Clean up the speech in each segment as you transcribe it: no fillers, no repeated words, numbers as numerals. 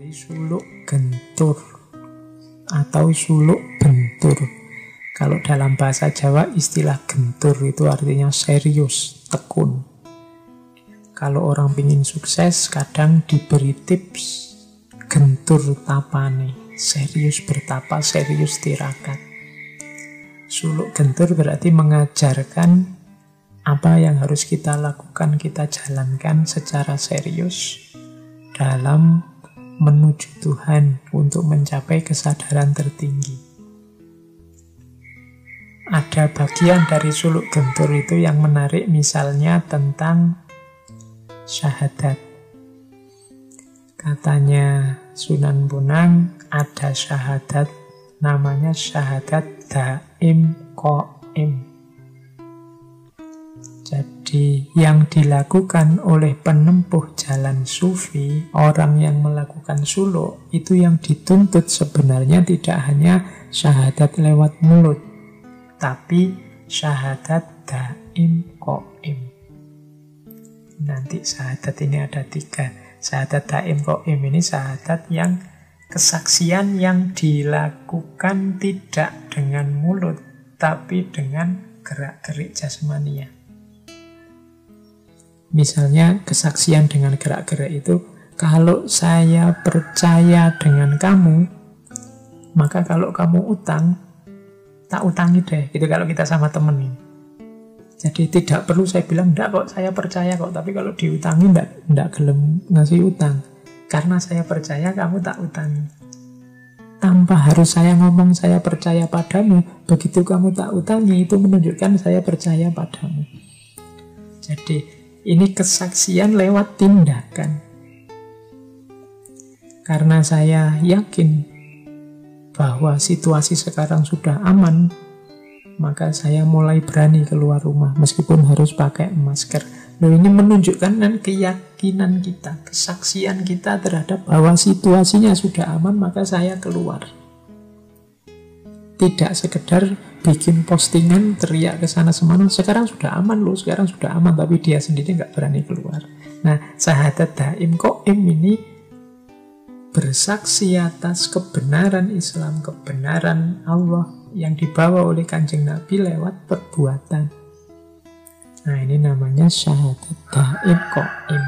dari suluk gentur atau suluk bentur. Kalau dalam bahasa Jawa istilah gentur itu artinya serius, tekun. Kalau orang ingin sukses kadang diberi tips gentur tapane, serius bertapa, serius tirakat. Suluk gentur berarti mengajarkan apa yang harus kita lakukan, kita jalankan secara serius dalam menuju Tuhan untuk mencapai kesadaran tertinggi. Ada bagian dari suluk gentur itu yang menarik, misalnya tentang syahadat. Katanya Sunan Bonang ada syahadat namanya syahadat daim qaim. Jadi yang dilakukan oleh penempuh jalan sufi, orang yang melakukan suluk, itu yang dituntut sebenarnya tidak hanya syahadat lewat mulut, tapi syahadat daim qaim. Nanti syahadat ini ada 3. Syahadat daim qaim ini syahadat yang kesaksian yang dilakukan tidak dengan mulut, tapi dengan gerak-gerik jasmania. Misalnya kesaksian dengan gerak-gerik itu, kalau saya percaya dengan kamu, maka kalau kamu utang, tak utangi deh. Gitu kalau kita sama temen ini. Jadi tidak perlu saya bilang, enggak kok, saya percaya kok. Tapi kalau diutangi, enggak gelem ngasih utang. Karena saya percaya, kamu tak utangi. Tanpa harus saya ngomong saya percaya padamu, begitu kamu tak utangi, itu menunjukkan saya percaya padamu. Jadi ini kesaksian lewat tindakan. Karena saya yakin bahwa situasi sekarang sudah aman, maka saya mulai berani keluar rumah meskipun harus pakai masker. Loh, ini menunjukkan keyakinan kita, kesaksian kita terhadap bahwa situasinya sudah aman, maka saya keluar. Tidak sekedar bikin postingan, teriak ke sana semana, sekarang sudah aman loh, sekarang sudah aman, tapi dia sendiri nggak berani keluar. Nah, syahadat daim qaim ini bersaksi atas kebenaran Islam, kebenaran Allah yang dibawa oleh Kanjeng Nabi lewat perbuatan. Nah, ini namanya syahadat daim qaim.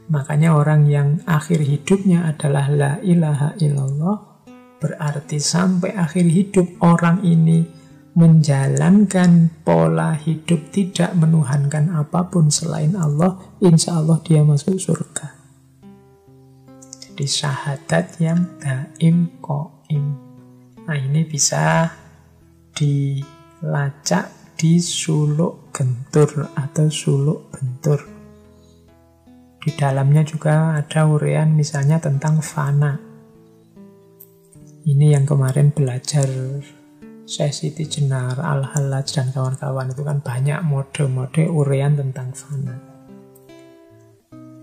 Makanya orang yang akhir hidupnya adalah la ilaha illallah, berarti sampai akhir hidup orang ini menjalankan pola hidup tidak menuhankan apapun selain Allah, insya Allah dia masuk surga. Jadi syahadat yang daim qaim. Nah, ini bisa dilacak di suluk gentur atau suluk bentur. Di dalamnya juga ada uraian misalnya tentang fana. Ini yang kemarin belajar Syekh Siti Jenar, Al-Hallaj dan kawan-kawan, itu kan banyak mode-mode uraian tentang fana.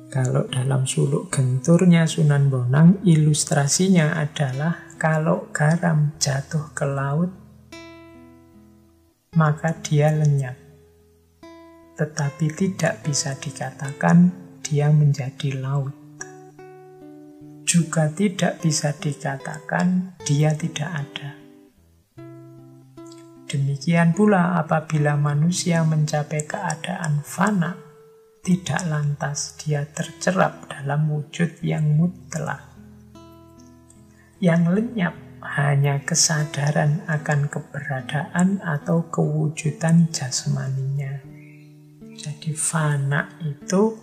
Kalau dalam suluk genturnya Sunan Bonang, ilustrasinya adalah kalau garam jatuh ke laut, maka dia lenyap. Tetapi tidak bisa dikatakan dia menjadi laut. Juga tidak bisa dikatakan dia tidak ada. Demikian pula apabila manusia mencapai keadaan fana, tidak lantas dia tercerap dalam wujud yang mutlak. Yang lenyap hanya kesadaran akan keberadaan atau kewujudan jasmaninya. Jadi fana itu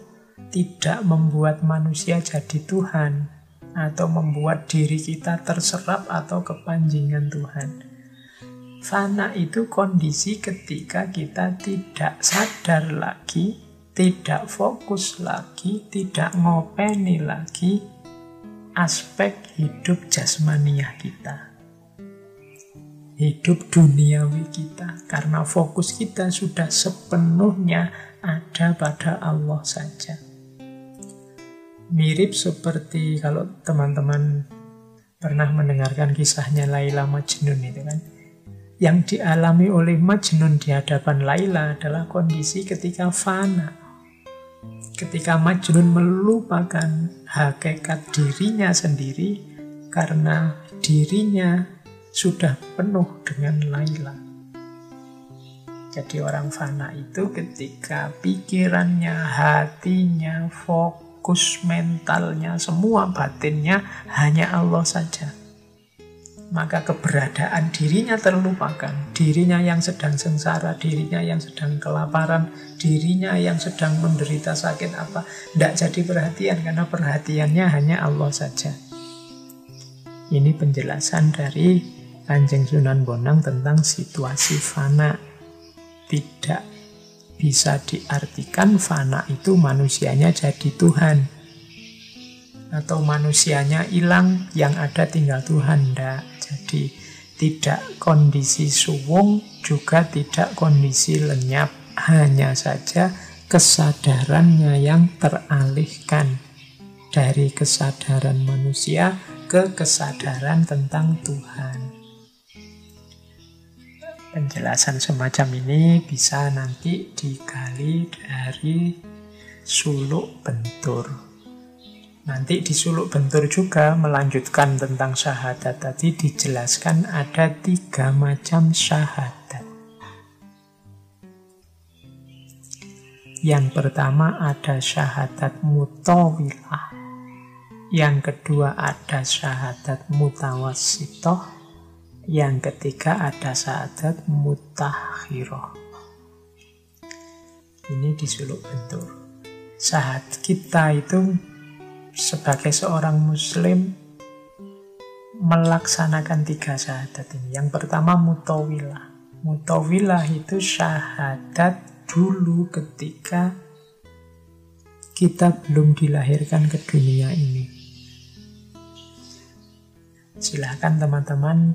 tidak membuat manusia jadi Tuhan, atau membuat diri kita terserap atau kepanjingan Tuhan. Fana itu kondisi ketika kita tidak sadar lagi, tidak fokus lagi, tidak ngopeni lagi aspek hidup jasmaniah kita, hidup duniawi kita, karena fokus kita sudah sepenuhnya ada pada Allah saja. Mirip seperti kalau teman-teman pernah mendengarkan kisahnya Laila Majnun itu kan. Yang dialami oleh Majnun di hadapan Laila adalah kondisi ketika fana. Ketika Majnun melupakan hakikat dirinya sendiri karena dirinya sudah penuh dengan Laila. Jadi orang fana itu ketika pikirannya, hatinya, fokus mentalnya, semua batinnya hanya Allah saja. Maka keberadaan dirinya terlupakan. Dirinya yang sedang sengsara, dirinya yang sedang kelaparan, dirinya yang sedang menderita sakit apa, tidak jadi perhatian karena perhatiannya hanya Allah saja. Ini penjelasan dari Kanjeng Sunan Bonang tentang situasi fana. Tidak bisa diartikan fana itu manusianya jadi Tuhan. Atau manusianya hilang, yang ada tinggal Tuhan. Tidak. Jadi tidak kondisi suwung, juga tidak kondisi lenyap. Hanya saja kesadarannya yang teralihkan dari kesadaran manusia ke kesadaran tentang Tuhan. Penjelasan semacam ini bisa nanti digali dari Suluk Bentur. Nanti di Suluk Bentur juga melanjutkan tentang syahadat. Tadi dijelaskan ada 3 macam syahadat. Yang pertama ada syahadat mutawilah. Yang kedua ada syahadat mutawassithah. Yang ketiga ada syahadat mutakhirah. Ini di Suluk Bentur. Syahadat kita itu sebagai seorang muslim melaksanakan 3 syahadat ini. Yang pertama mutawilah. Mutawilah itu syahadat dulu ketika kita belum dilahirkan ke dunia ini. Silakan teman-teman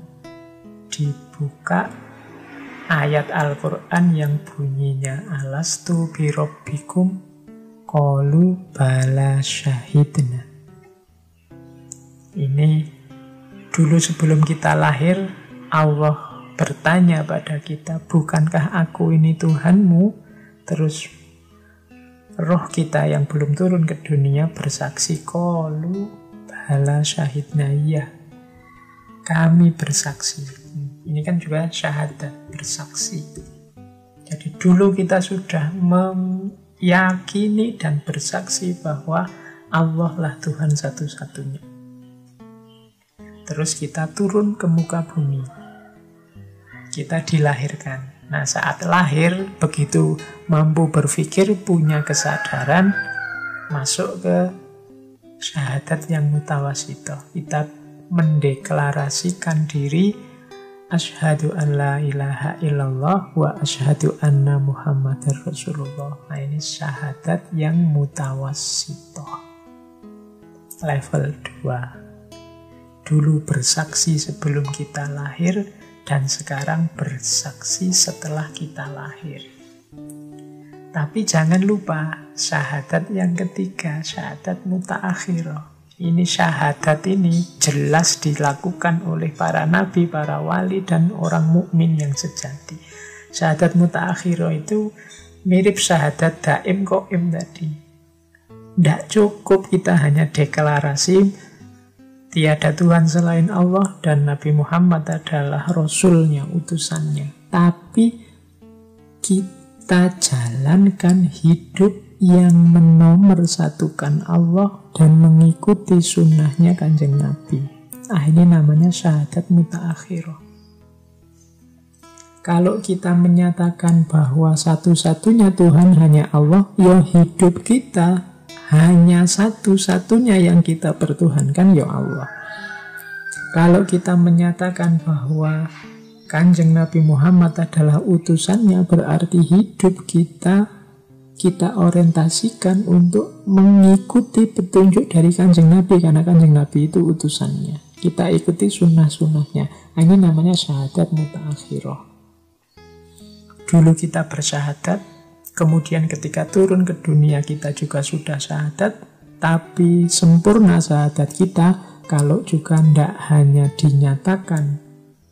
dibuka ayat Al-Quran yang bunyinya alastu birabbikum qalu bala syahidna. Ini dulu sebelum kita lahir, Allah bertanya pada kita, bukankah aku ini Tuhanmu? Terus roh kita yang belum turun ke dunia bersaksi, qalu bala syahidna, ya kami bersaksi. Ini kan juga syahadat, bersaksi. Jadi dulu kita sudah yakini dan bersaksi bahwa Allah lah Tuhan satu-satunya. Terus kita turun ke muka bumi. Kita dilahirkan. Nah, saat lahir, begitu mampu berpikir, punya kesadaran, masuk ke syahadat yang mutawassithah. Kita mendeklarasikan diri, asyhadu an la ilaha illallah wa asyhadu anna muhammadar rasulullah. Nah, ini syahadat yang mutawassithah. Level 2. Dulu bersaksi sebelum kita lahir, dan sekarang bersaksi setelah kita lahir. Tapi jangan lupa syahadat yang ketiga, syahadat mutaakhirah. Ini syahadat ini jelas dilakukan oleh para nabi, para wali, dan orang mukmin yang sejati. Syahadat mutaakhirah itu mirip syahadat daim qaim tadi. Tidak cukup kita hanya deklarasi tiada Tuhan selain Allah dan Nabi Muhammad adalah Rasulnya, utusannya. Tapi kita jalankan hidup yang menomorsatukan Allah dan mengikuti sunnahnya Kanjeng Nabi. Ini namanya syahadat mutaakhirah. Kalau kita menyatakan bahwa satu-satunya Tuhan hanya Allah, ya hidup kita hanya satu-satunya yang kita pertuhankan, ya Allah. Kalau kita menyatakan bahwa Kanjeng Nabi Muhammad adalah utusannya, berarti hidup kita orientasikan untuk mengikuti petunjuk dari Kanjeng Nabi, karena Kanjeng Nabi itu utusannya. Kita ikuti sunnah-sunnahnya. Ini namanya syahadat mutaakhirah. Dulu kita bersyahadat, kemudian ketika turun ke dunia kita juga sudah syahadat, tapi sempurna syahadat kita kalau juga tidak hanya dinyatakan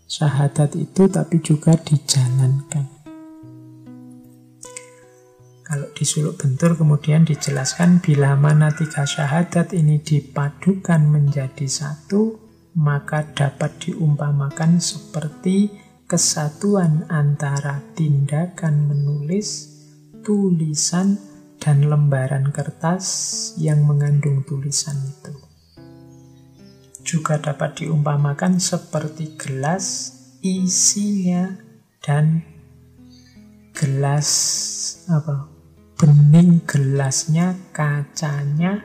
syahadat itu, tapi juga dijalankan. Kalau disuluk bentur kemudian dijelaskan bila mana 3 syahadat ini dipadukan menjadi satu, maka dapat diumpamakan seperti kesatuan antara tindakan menulis, tulisan, dan lembaran kertas yang mengandung tulisan itu. Juga dapat diumpamakan seperti gelas, isinya, dan gelas bening gelasnya, kacanya,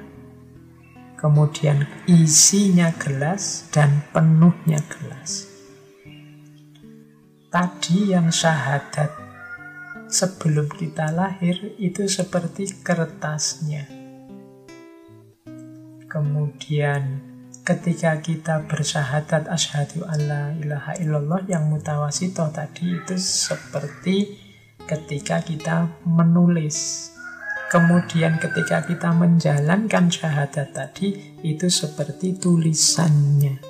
kemudian isinya gelas dan penuhnya gelas. Tadi yang syahadat sebelum kita lahir itu seperti kertasnya. Kemudian ketika kita bersyahadat asyhadu alla ilaha illallah yang mutawasitoh tadi itu seperti ketika kita menulis. Kemudian ketika kita menjalankan syahadat tadi itu seperti tulisannya.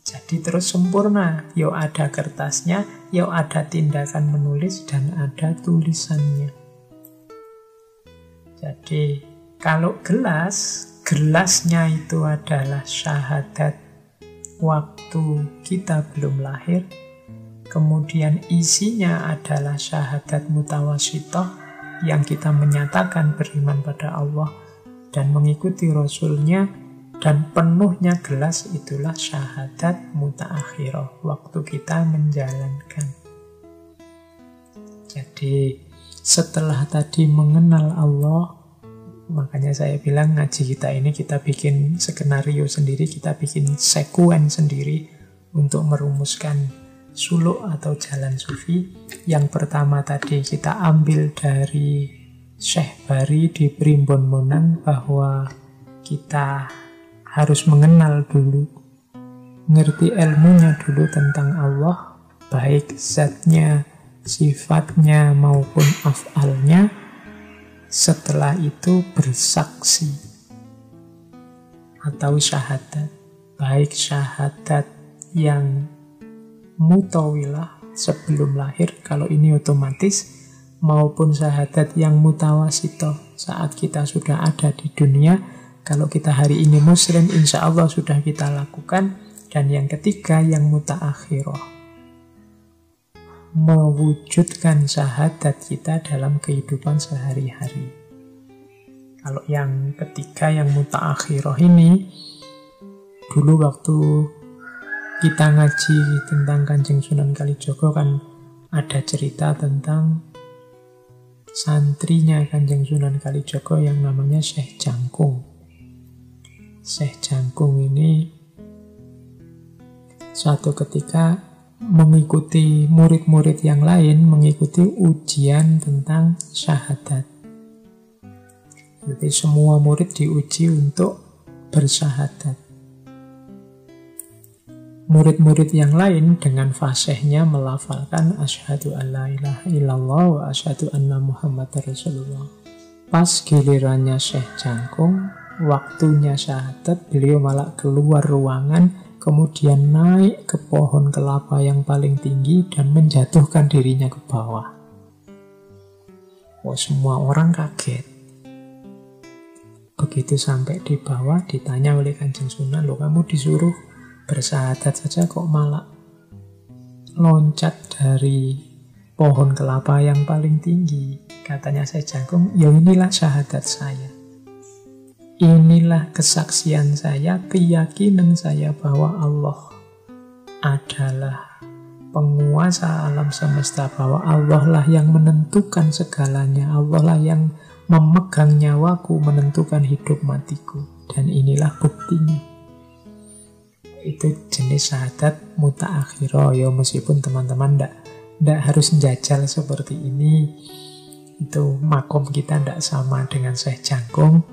Jadi terus sempurna, yo ada kertasnya, yo ada tindakan menulis, dan ada tulisannya. Jadi kalau gelasnya itu adalah syahadat waktu kita belum lahir, kemudian isinya adalah syahadat mutawasitoh yang kita menyatakan beriman pada Allah dan mengikuti Rasul-Nya. Dan penuhnya gelas itulah syahadat mutaakhirah, waktu kita menjalankan. Jadi setelah tadi mengenal Allah, makanya saya bilang ngaji kita ini kita bikin skenario sendiri, kita bikin sekuen sendiri untuk merumuskan suluk atau jalan sufi. Yang pertama tadi kita ambil dari Syekh Bari di Primbon Monang bahwa kita harus mengenal dulu, ngerti ilmunya dulu tentang Allah, baik zatnya, sifatnya maupun af'alnya. Setelah itu bersaksi atau syahadat, baik syahadat yang mutawilah sebelum lahir, kalau ini otomatis, maupun syahadat yang mutawasitoh saat kita sudah ada di dunia. Kalau kita hari ini muslim, insya Allah sudah kita lakukan. Dan yang ketiga, yang mutaakhirah, mewujudkan syahadat kita dalam kehidupan sehari-hari. Kalau yang ketiga, yang mutaakhirah ini, dulu waktu kita ngaji tentang Kanjeng Sunan Kalijaga kan ada cerita tentang santrinya Kanjeng Sunan Kalijaga yang namanya Syekh Jangkung. Syekh Jangkung ini suatu ketika mengikuti murid-murid yang lain mengikuti ujian tentang syahadat. Jadi semua murid diuji untuk bersyahadat. Murid-murid yang lain dengan fasihnya melafalkan asyhadu alla ilaha illallah wa asyhadu anna muhammadar rasulullah. Pas gilirannya Syekh Jangkung, waktunya syahadat, beliau malah keluar ruangan, kemudian naik ke pohon kelapa yang paling tinggi dan menjatuhkan dirinya ke bawah. Semua orang kaget. Begitu sampai di bawah, ditanya oleh Kanjeng Sunan, "Loh, kamu disuruh bersyahadat saja kok malah loncat dari pohon kelapa yang paling tinggi?" Katanya Syekh Jangkung, "Ya inilah syahadat saya. Inilah kesaksian saya, keyakinan saya bahwa Allah adalah penguasa alam semesta, bahwa Allah lah yang menentukan segalanya, Allah lah yang memegang nyawaku, menentukan hidup matiku, dan inilah buktinya." Itu jenis syahadat mutaakhirah. Ya meskipun teman-teman ndak harus njajal seperti ini, itu makom kita ndak sama dengan Syekh Jangkung.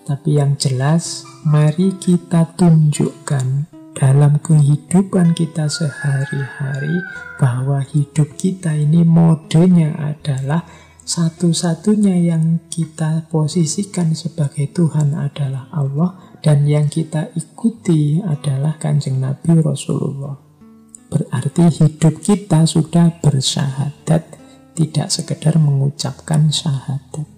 Tapi yang jelas, mari kita tunjukkan dalam kehidupan kita sehari-hari bahwa hidup kita ini modenya adalah satu-satunya yang kita posisikan sebagai Tuhan adalah Allah, dan yang kita ikuti adalah Kanjeng Nabi Rasulullah. Berarti hidup kita sudah bersyahadat tidak sekedar mengucapkan syahadat.